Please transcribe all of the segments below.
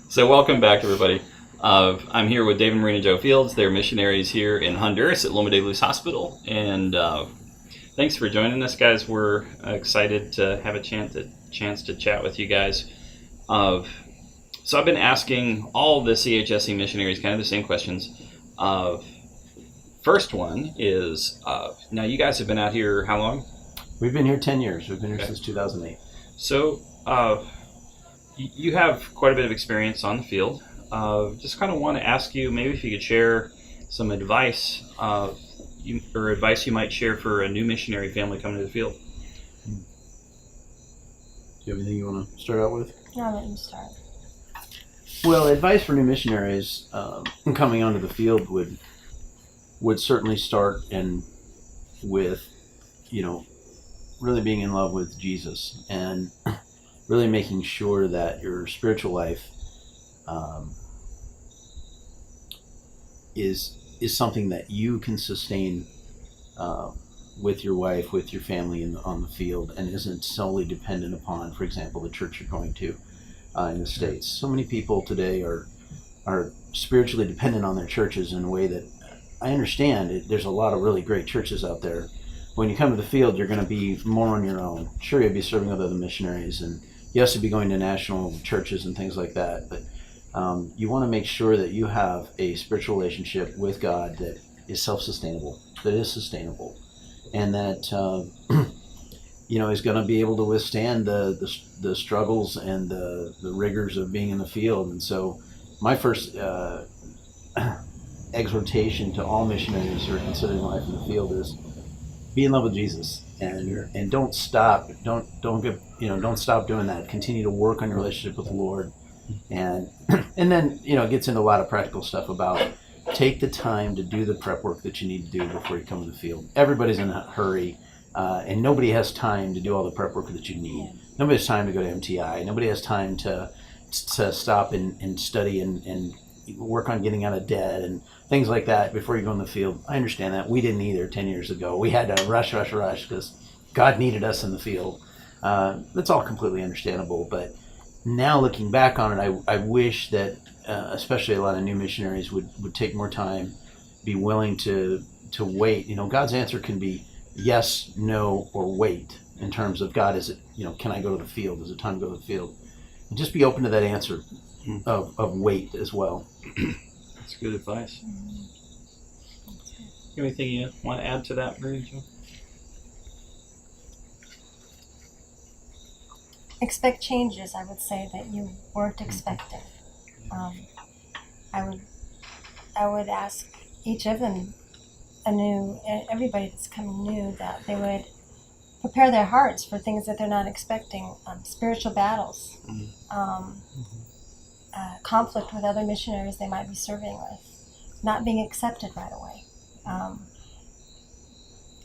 So welcome back, everybody. I'm here with Dave and Marinajo Fields. They're missionaries here in Honduras at Loma de Luz Hospital. And thanks for joining us, guys. We're excited to have a chance to chat with you guys. So I've been asking all the CHSC missionaries kind of the same questions. First one is, now you guys have been out here how long? We've been here 10 years. We've been here since 2008. So you have quite a bit of experience on the field. Just kind of want to ask you, maybe if you could share some advice, advice you might share for a new missionary family coming to the field. Do you have anything you want to start out with? Yeah, I'll let you start. Well, advice for new missionaries coming onto the field would certainly start with, really being in love with Jesus and really making sure that your spiritual life is something that you can sustain with your wife, with your family on the field, and isn't solely dependent upon, for example, the church you're going to in the States. So many people today are spiritually dependent on their churches in a way that I understand. There's a lot of really great churches out there. When you come to the field, you're going to be more on your own. Sure, you'll be serving with other missionaries, and yes, you'll be going to national churches and things like that, but you want to make sure that you have a spiritual relationship with God that is self-sustainable, that is sustainable, and that is going to be able to withstand the struggles and the rigors of being in the field. And so my first exhortation to all missionaries who are considering life in the field is be in love with Jesus, and don't stop stop doing that. Continue to work on your relationship with the Lord, and then it gets into a lot of practical stuff about take the time to do the prep work that you need to do before you come to the field. Everybody's in a hurry, and nobody has time to do all the prep work that you need. Nobody has time to go to MTI. Nobody has time to stop and study and work on getting out of debt and things like that before you go in the field. I understand that. We didn't either 10 years ago. We had to rush because God needed us in the field. That's all completely understandable. But now looking back on it, I wish that especially a lot of new missionaries would take more time, be willing to wait. God's answer can be yes, no, or wait in terms of God. Is it, can I go to the field? Is it time to go to the field? And just be open to that answer of wait as well. That's good advice. Anything you want to add to that, Marinajo? Expect changes, I would say, that you weren't expecting. I would ask each of them everybody that's coming new, that they would prepare their hearts for things that they're not expecting, spiritual battles, conflict with other missionaries they might be serving with, not being accepted right away.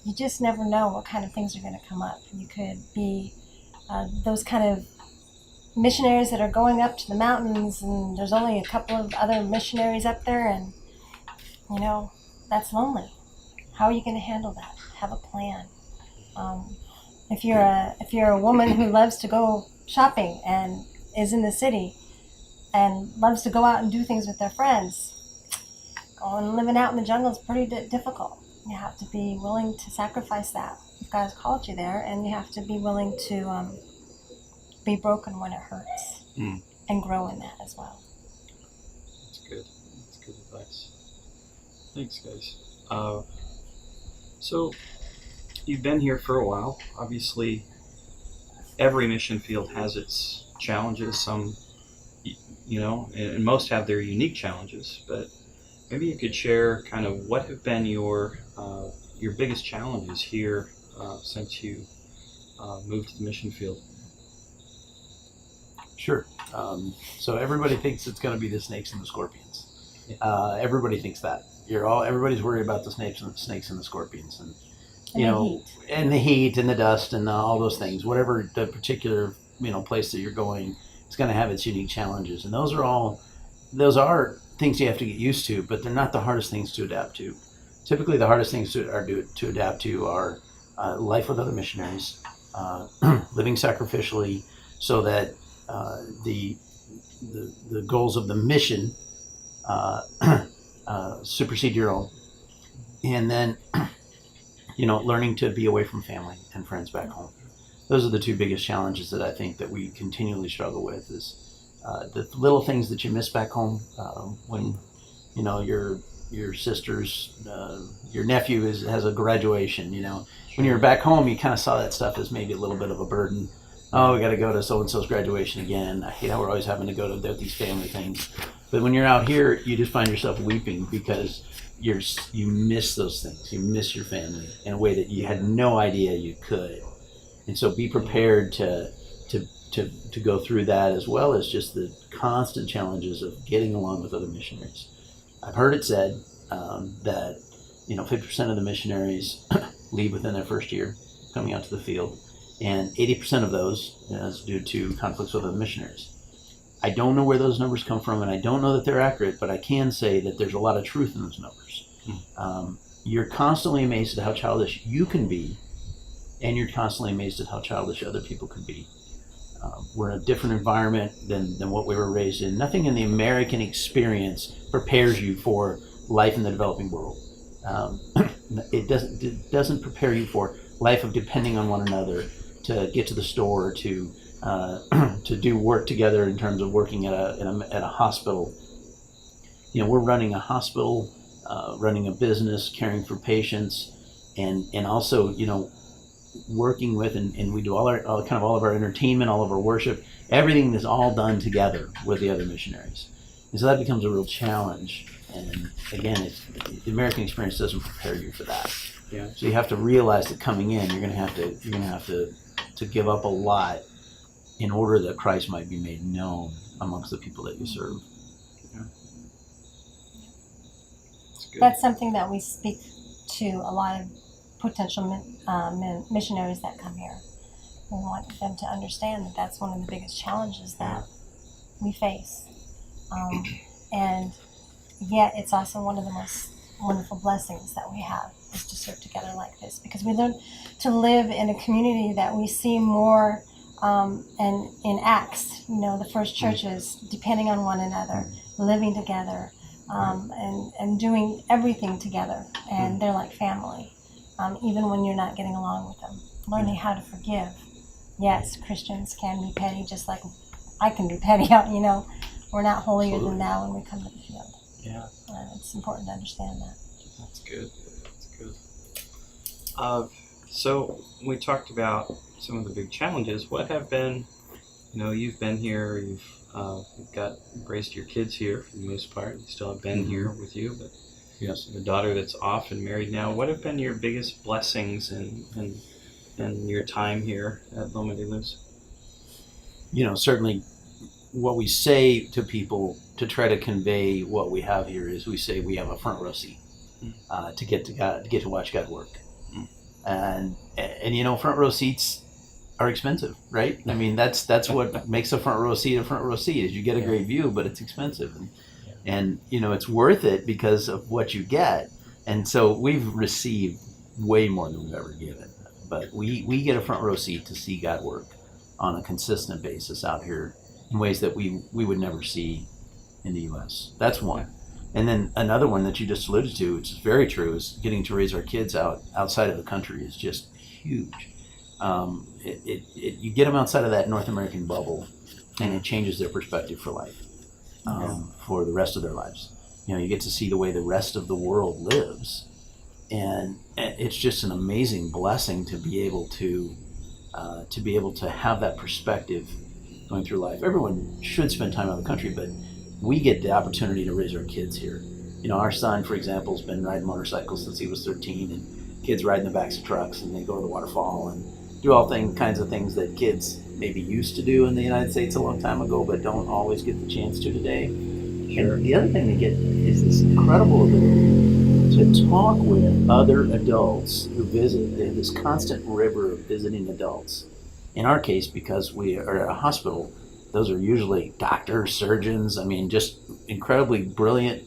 You just never know what kind of things are going to come up. You could be those kind of missionaries that are going up to the mountains, and there's only a couple of other missionaries up there, and that's lonely. How are you going to handle that? Have a plan. If you're a woman who loves to go shopping and is in the city and loves to go out and do things with their friends, going and living out in the jungle is pretty difficult. You have to be willing to sacrifice that if God has called you there, and you have to be willing to be broken when it hurts and grow in that as well. That's good. That's good advice. Thanks, guys. So you've been here for a while. Obviously, every mission field has its challenges. Some, and most have their unique challenges. But maybe you could share kind of what have been your biggest challenges here since you moved to the mission field. Sure. So everybody thinks it's going to be the snakes and the scorpions. Everybody thinks that. Everybody's worried about the snakes and the scorpions, and and the heat and the dust and all those things. Whatever the particular place that you're going, it's going to have its unique challenges, and those are things you have to get used to, but they're not the hardest things to adapt to. Typically, the hardest things to adapt to are life with other missionaries, living sacrificially, so that the the goals of the mission supersede your own, and then learning to be away from family and friends back home. Those are the two biggest challenges that I think that we continually struggle with, is the little things that you miss back home, when your sister's your nephew has a graduation. When you're back home, you kind of saw that stuff as maybe a little bit of a burden. Oh, we got to go to so and so's graduation again. I hate how we're always having to go to these family things. But when you're out here, you just find yourself weeping because you miss those things. You miss your family in a way that you had no idea you could. And so be prepared to go through that, as well as just the constant challenges of getting along with other missionaries. I've heard it said that 50% of the missionaries leave within their first year coming out to the field, and 80% of those is due to conflicts with other missionaries. I don't know where those numbers come from, and I don't know that they're accurate, but I can say that there's a lot of truth in those numbers. You're constantly amazed at how childish you can be, and you're constantly amazed at how childish other people can be. We're in a different environment than what we were raised in. Nothing in the American experience prepares you for life in the developing world. It doesn't prepare you for life of depending on one another to get to the store, to do work together in terms of working at a hospital. We're running a hospital, running a business, caring for patients, and also working with, and we do all of our entertainment, all of our worship. Everything is all done together with the other missionaries, and so that becomes a real challenge. And again, the American experience doesn't prepare you for that. Yeah. So you have to realize that coming in, you're going to have to give up a lot in order that Christ might be made known amongst the people that you serve. Yeah. That's good. That's something that we speak to a lot of potential missionaries that come here. We want them to understand that that's one of the biggest challenges that we face. And yet it's also one of the most wonderful blessings that we have, is to serve together like this, because we learn to live in a community that we see more and in Acts, the first churches depending on one another, living together, and doing everything together, and they're like family, even when you're not getting along with them. Learning how to forgive. Yes, Christians can be petty, just like I can be petty. We're not holier than thou when we come to the field. Yeah. It's important to understand that. That's good. That's good. So we talked about some of the big challenges. What have been, you've been here, you've raised your kids here for the most part. You still have Ben here with you, but Yes. a daughter that's off and married now. What have been your biggest blessings in your time here at Loma de Luz? Certainly what we say to people to try to convey what we have here is, we say we have a front row seat to get to watch God work. And front row seats are expensive, right? I mean, that's what makes a front row seat is you get a great view, but it's expensive. And it's worth it because of what you get. And so we've received way more than we've ever given. But we get a front row seat to see God work on a consistent basis out here in ways that we would never see in the U.S. That's one. And then another one that you just alluded to, which is very true, is getting to raise our kids outside of the country is just huge. You get them outside of that North American bubble, and it changes their perspective for life, for the rest of their lives. You get to see the way the rest of the world lives, and it's just an amazing blessing to be able to have that perspective going through life. Everyone should spend time out of the country, but we get the opportunity to raise our kids here. Our son, for example, has been riding motorcycles since he was 13, and kids ride in the backs of trucks, and they go to the waterfall and do all kinds of things that kids maybe used to do in the United States a long time ago, but don't always get the chance to today. Sure. And the other thing they get is this incredible ability to talk with other adults who visit. They have this constant river of visiting adults. In our case, because we are at a hospital, those are usually doctors, surgeons, just incredibly brilliant,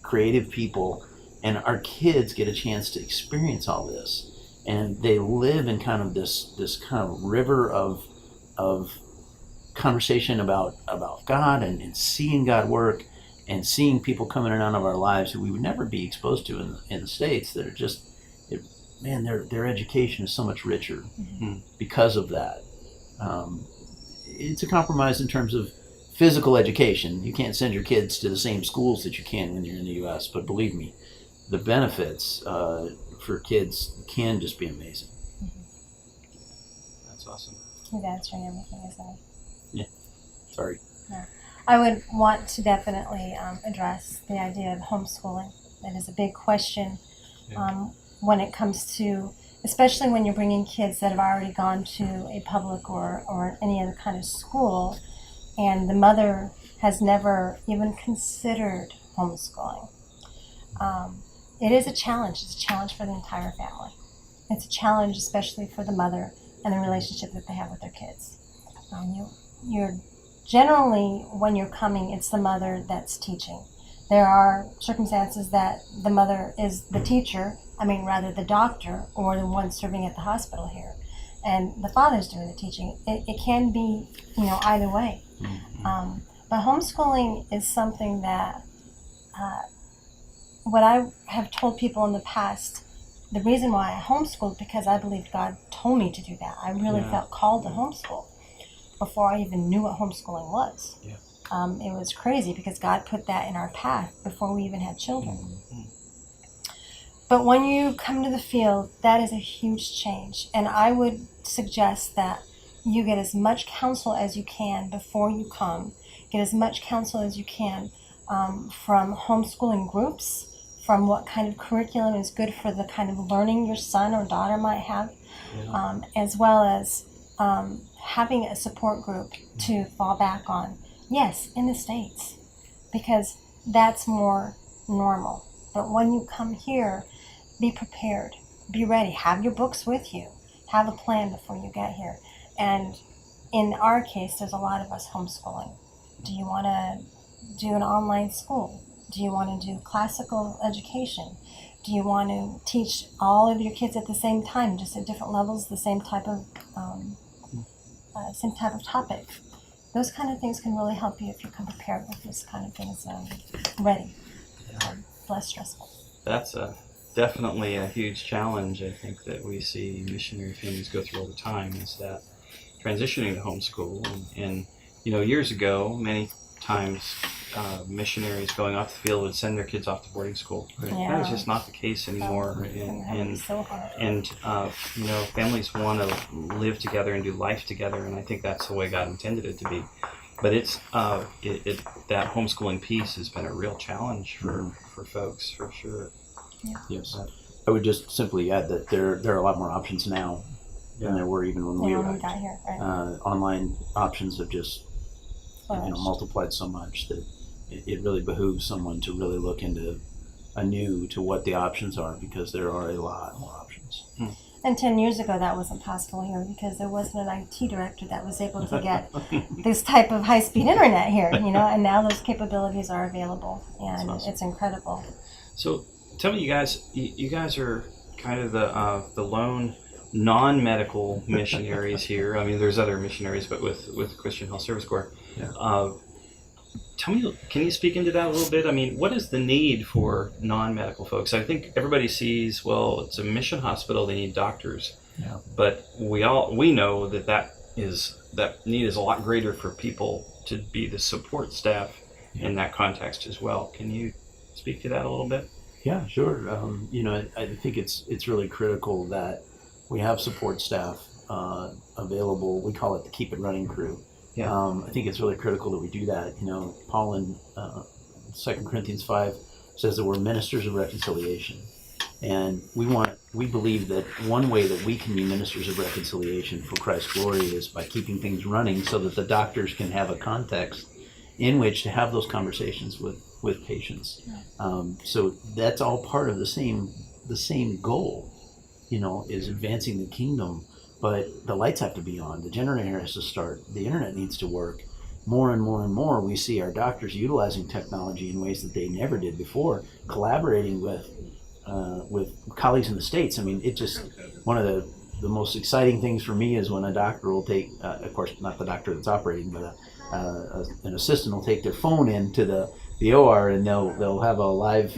creative people. And our kids get a chance to experience all this. And they live in kind of this kind of river of conversation about God and seeing God work and seeing people coming in and out of our lives who we would never be exposed to in the States that are just, man, their education is so much richer because of that. It's a compromise in terms of physical education. You can't send your kids to the same schools that you can when you're in the U.S., but believe me, the benefits for kids can just be amazing. That's awesome. He's answering everything, isn't he? Yeah. Sorry. No. I would want to definitely address the idea of homeschooling. It is a big question when it comes to, especially when you're bringing kids that have already gone to a public or any other kind of school, and the mother has never even considered homeschooling. It is a challenge. It's a challenge for the entire family. It's a challenge especially for the mother and the relationship that they have with their kids. You're generally, when you're coming, it's the mother that's teaching. There are circumstances that the mother is the teacher, rather the doctor or the one serving at the hospital here, and the father's doing the teaching. It can be, either way. But homeschooling is something that, what I have told people in the past, the reason why I homeschooled, because I believed God told me to do that. I really felt called to homeschool before I even knew what homeschooling was. Yeah. It was crazy because God put that in our path before we even had children. But when you come to the field, that is a huge change. And I would suggest that you get as much counsel as you can before you come. Get as much counsel as you can from homeschooling groups, from what kind of curriculum is good for the kind of learning your son or daughter might have, as well as having a support group to fall back on. Yes, in the States, because that's more normal. But when you come here, be prepared, be ready, have your books with you, have a plan before you get here. And in our case, there's a lot of us homeschooling. Do you want to do an online school? Do you want to do classical education? Do you want to teach all of your kids at the same time, just at different levels, the same type of topic? Those kind of things can really help you if you come prepared with this kind of things ready, less stressful. That's definitely a huge challenge, I think, that we see missionary families go through all the time, is that transitioning to homeschool. And years ago, many times missionaries going off the field would send their kids off to boarding school. That is just not the case anymore. And families want to live together and do life together, and I think that's the way God intended it to be. But it's that homeschooling piece has been a real challenge for folks, for sure. Yeah. Yes. I would just simply add that there are a lot more options now than there were even when we arrived. Got here, right. Online options have just multiplied so much that it really behooves someone to really look into anew to what the options are, because there are a lot more options. And 10 years ago, that wasn't possible here because there wasn't an IT director that was able to get this type of high-speed internet here, and now those capabilities are available, and awesome. It's incredible. So tell me, you guys are kind of the lone non-medical missionaries here. There's other missionaries, but with Christian Health Service Corps. Yeah. Tell me, can you speak into that a little bit? What is the need for non-medical folks? I think everybody sees, well, it's a mission hospital, they need doctors. Yeah. But we know that need is a lot greater for people to be the support staff in that context as well. Can you speak to that a little bit? Yeah, sure. I think it's really critical that we have support staff available. We call it the Keep It Running crew. Yeah. I think it's really critical that we do that. Paul in 2 Corinthians 5 says that we're ministers of reconciliation. And we believe that one way that we can be ministers of reconciliation for Christ's glory is by keeping things running so that the doctors can have a context in which to have those conversations with patients. So that's all part of the same goal, is advancing the kingdom. But the lights have to be on. The generator has to start. The internet needs to work. More and more and more, we see our doctors utilizing technology in ways that they never did before, collaborating with colleagues in the States. It's just one of the the most exciting things for me is when a doctor will take, of course, not the doctor that's operating, but an assistant will take their phone into the OR, and they'll have a live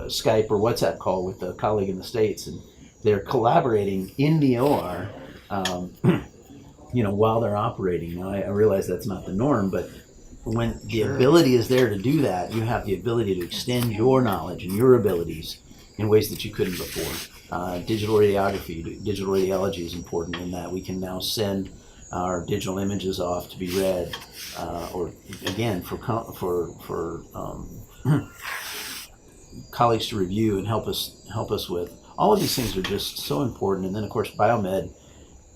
Skype or WhatsApp call with a colleague in the States, and they're collaborating in the OR, while they're operating. Now, I realize that's not the norm, but when the ability is there to do that, you have the ability to extend your knowledge and your abilities in ways that you couldn't before. Digital radiology is important in that we can now send our digital images off to be read, or again for colleagues to review and help us with. All of these things are just so important. And then of course biomed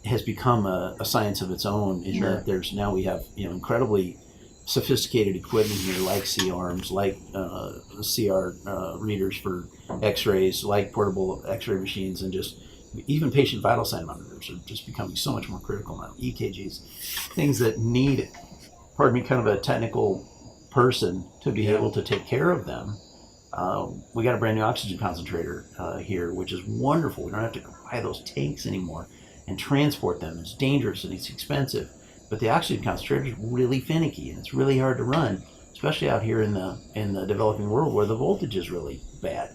has become a science of its own in that we have incredibly sophisticated equipment here, like C-arms, like CR readers for X-rays, like portable X-ray machines, and just even patient vital sign monitors are just becoming so much more critical now. EKGs, things that need, kind of a technical person to be able to take care of them. We got a brand new oxygen concentrator here, which is wonderful. We don't have to buy those tanks anymore and transport them. It's dangerous and it's expensive. But the oxygen concentrator is really finicky and it's really hard to run, especially out here in the developing world where the voltage is really bad.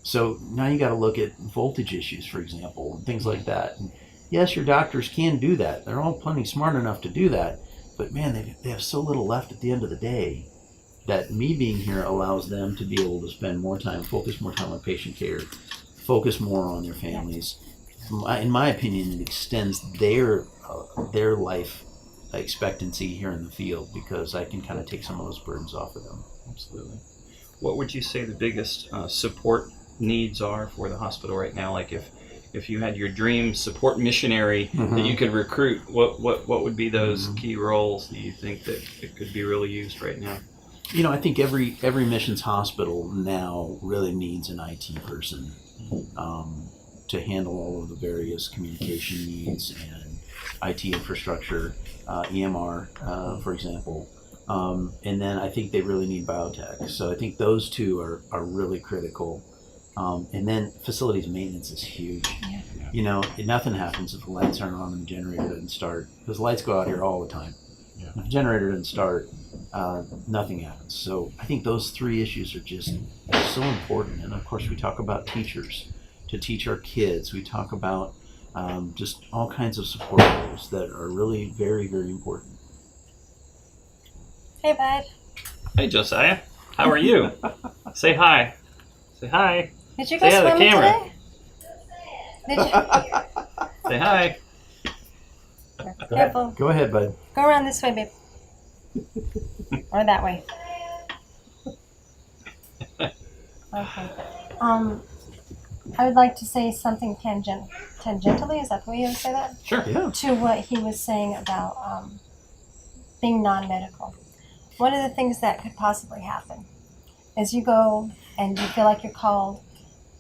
So now you got to look at voltage issues, for example, and things like that. And yes, your doctors can do that. They're all plenty smart enough to do that. But man, they have so little left at the end of the day that me being here allows them to be able to spend more time, focus more time on patient care, focus more on their families. In my opinion, it extends their life expectancy here in the field because I can kind of take some of those burdens off of them. Absolutely. What would you say the biggest support needs are for the hospital right now? Like if you had your dream support missionary that you could recruit, what would be those key roles that you think that it could be really used right now? I think every missions hospital now really needs an IT person to handle all of the various communication needs and IT infrastructure, EMR, for example. And then I think they really need biotech. So I think those two are really critical. And then facilities maintenance is huge. Yeah. Nothing happens if the lights aren't on and the generator doesn't start. Because lights go out here all the time. Yeah. If the generator doesn't start, nothing happens. So I think those three issues are just so important. And of course, we talk about teachers to teach our kids. We talk about just all kinds of support roles that are really very, very important. Hey, bud. Hey, Josiah. How are you? Say hi. Say hi. Did you go swimming today? Did you? Say hi. Careful. Go ahead, bud. Go around this way, babe. Or that way. Okay. I would like to say something tangentially. Is that the way you would say that? Sure. Yeah. To what he was saying about being non-medical. One of the things that could possibly happen is you go and you feel like you're called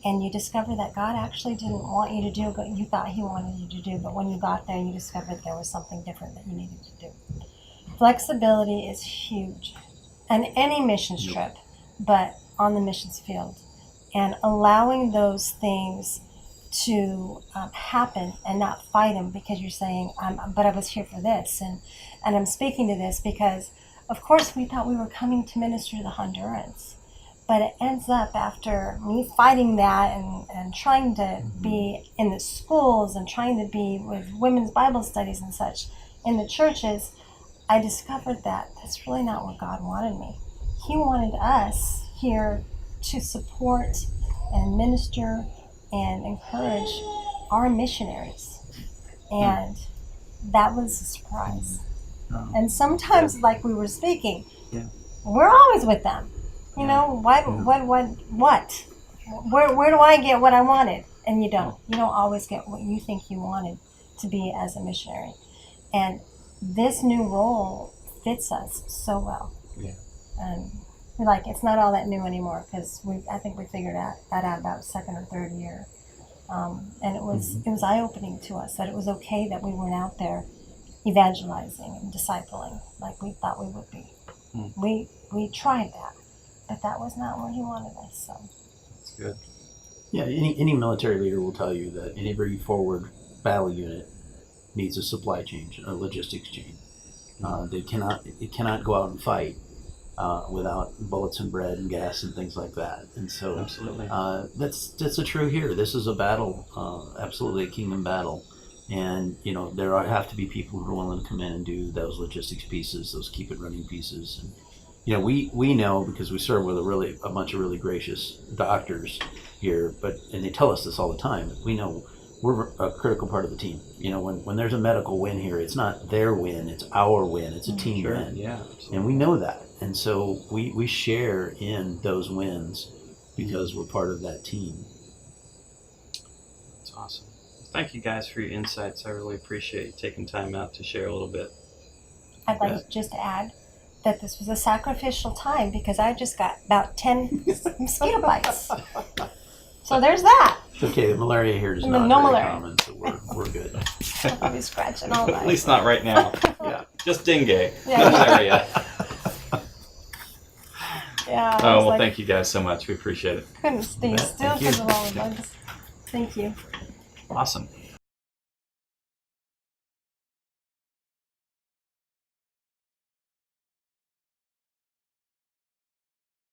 and you discover that God actually didn't want you to do what you thought he wanted you to do, but when you got there you discovered there was something different that you needed to do. Flexibility is huge. And any missions trip, but on the missions field. And allowing those things to happen and not fight them because you're saying, but I was here for this and I'm speaking to this because of course we thought we were coming to minister to the Hondurans. But it ends up after me fighting that and trying to be in the schools and trying to be with women's Bible studies and such in the churches, I discovered that that's really not what God wanted me. He wanted us here to support and minister and encourage our missionaries. And that was a surprise. And sometimes, like we were speaking, we're always with them. What? Where do I get what I wanted? And you don't. You don't always get what you think you wanted to be as a missionary. And this new role fits us so well. Yeah. And it's not all that new anymore because I think we figured that out about second or third year. And it was eye-opening to us that it was okay that we weren't out there evangelizing and discipling like we thought we would be. We tried that, but that was not where he wanted us. So that's good. Yeah, any military leader will tell you that whenever you forward battle unit needs a supply chain, a logistics chain. It cannot go out and fight without bullets and bread and gas and things like that. And so Absolutely. that's a true here. This is a battle, absolutely a kingdom battle. And there have to be people who are willing to come in and do those logistics pieces, those keep it running pieces. And we know, because we serve with a bunch of really gracious doctors here, and they tell us this all the time. We know we're a critical part of the team. When there's a medical win here, it's not their win, it's our win. It's a team Sure. win. Yeah. Absolutely. And we know that. And so we share in those wins because we're part of that team. That's awesome. Thank you guys for your insights. I really appreciate you taking time out to share a little bit. I'd like to just add that this was a sacrificial time because I just got about 10 mosquito bites. So there's that. It's okay. The malaria here is No not very malaria. common, so we're good. I'll be scratching all night. At least not right now. Yeah. Just dengue. Yeah. Malaria. Yeah. I Oh, was well, like, thank you guys so much. We appreciate it. couldn't stay bet. still Thank you. because of all the bugs. Thank you. Awesome.